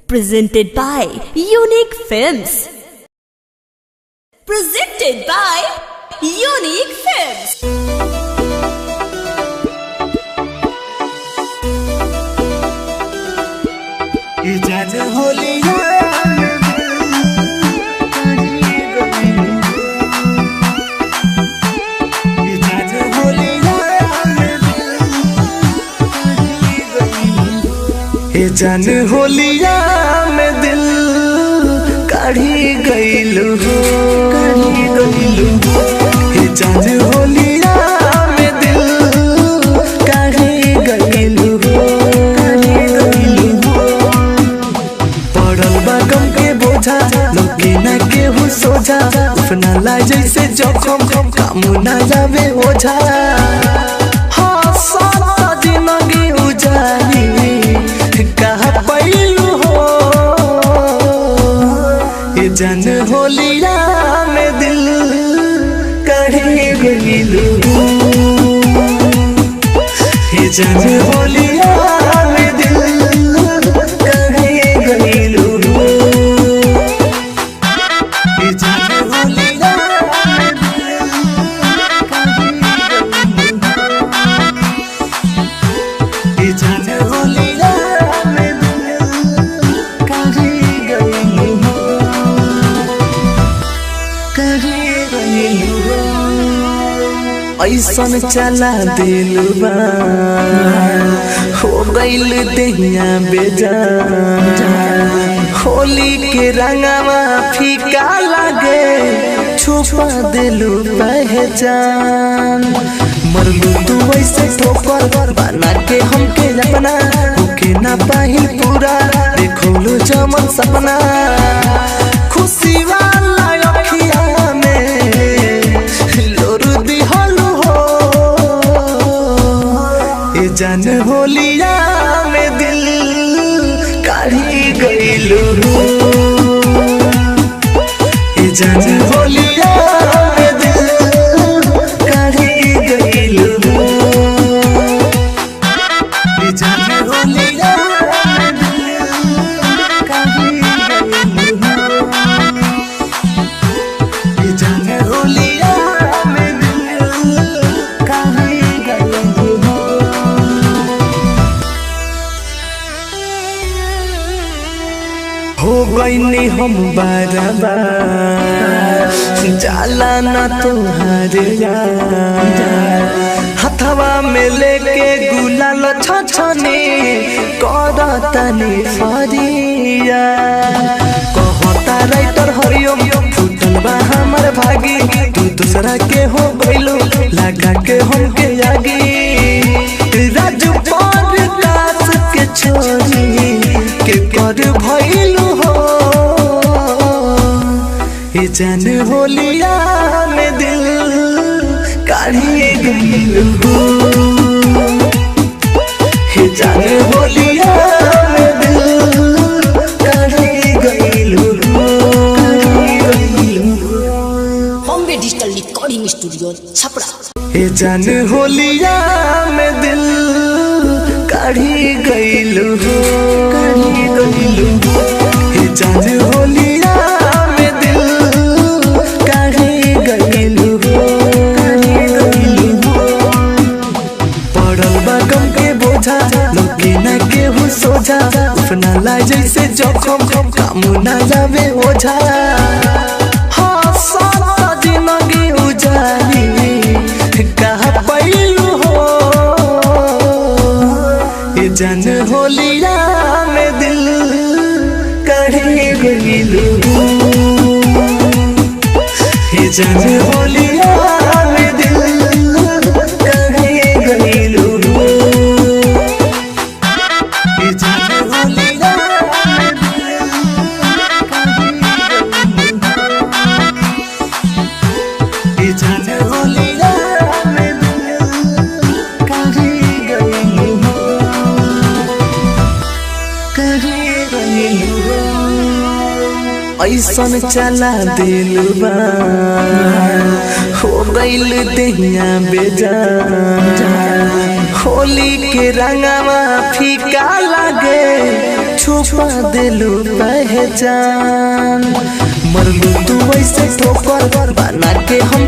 Presented by Unique Films. Presented by Unique Films. जान होलिया में दिल काढ़ी गइलू हो, काढ़ी गइलू हो। जान होलिया में दिल काढ़ी गइलू हो, काढ़ी गइलू हो। पड़ल बा गम के बोझा लगे ना केहू सोझा, अपना ला जैसे जखम काम ना जावे ओझा। हाँ सारा जिंदगी उजारी कहा पैलू हो, ये जान होलिया में दिल काढ़ी गइलू हो। ये जान होलिया में दिल काढ़ी गइलू हो। ये जान होलिया में दिल काढ़ी गइलू हो। ये जान होलिया ऐसन चला दिल बा हो गइल देहिया बेजान। होली के रंगवा फीका लागे छुपा दिलू पहचान। मरलू तू ऐसे ठोकर बना के हमके अपना होके ना पाही पूरा देखोलू जमन सपना। खुशी वाला अखिया में लोरू दिहलू हो, ये जान होलिया में दिल काढ़ी गइलू हो। ये जान होलिया में दिल काढ़ी गइलू हो। ये जान होलिया में दिल काढ़ी गइलू हो। ये जान होलिया में दिल काढ़ी गइलू हो। हो गइनी हम बार जाला ना तुहारे यार। हथवा में लेके गुलाल छछने करतनी फरिया। कहता राइटर हरिओम फूटल बा हमर भागी, तू दूसरा के हो गइलू लगा के हमके आगी। राजू पर कास के छोरी के कर भइलू हो, ये जान होलिया में दिल काढ़ी गइलू हो। ये जान होलिया में दिल काढ़ी गइलू हो, काढ़ी गइलू हो। Bombay Digital Recording Studio, Chapra. ये जान होलिया में दिल काढ़ी गइलू हो, काढ़ी गइलू हो। ये जान होलिया में दिल काढ़ी गइलू हो, काढ़ी गइलू हो। पड़ल बा गम के बोझा लगे ना केहू सोझा, अपना ला जैसे जखम काम ना जावे ओझा। हाँ सारा जिंदगी उजारी कहा पैलू हो, ये जान होलिया में दिल काढ़ी गइलू हो। ये जान होलिया में दिल काढ़ी गइलू हो। ये जान होलिया में दिल काढ़ी गइलू हो। ये जान होलिया में दिल काढ़ी गइलू हो, काढ़ी गइलू हो। ऐसन चला दिल बा हो गइल देहिया बेजान। होली के रंगवा फीका लागे छुप छुपा दिलू पहचान। मरलू तू ऐसे ठोकर बना के हम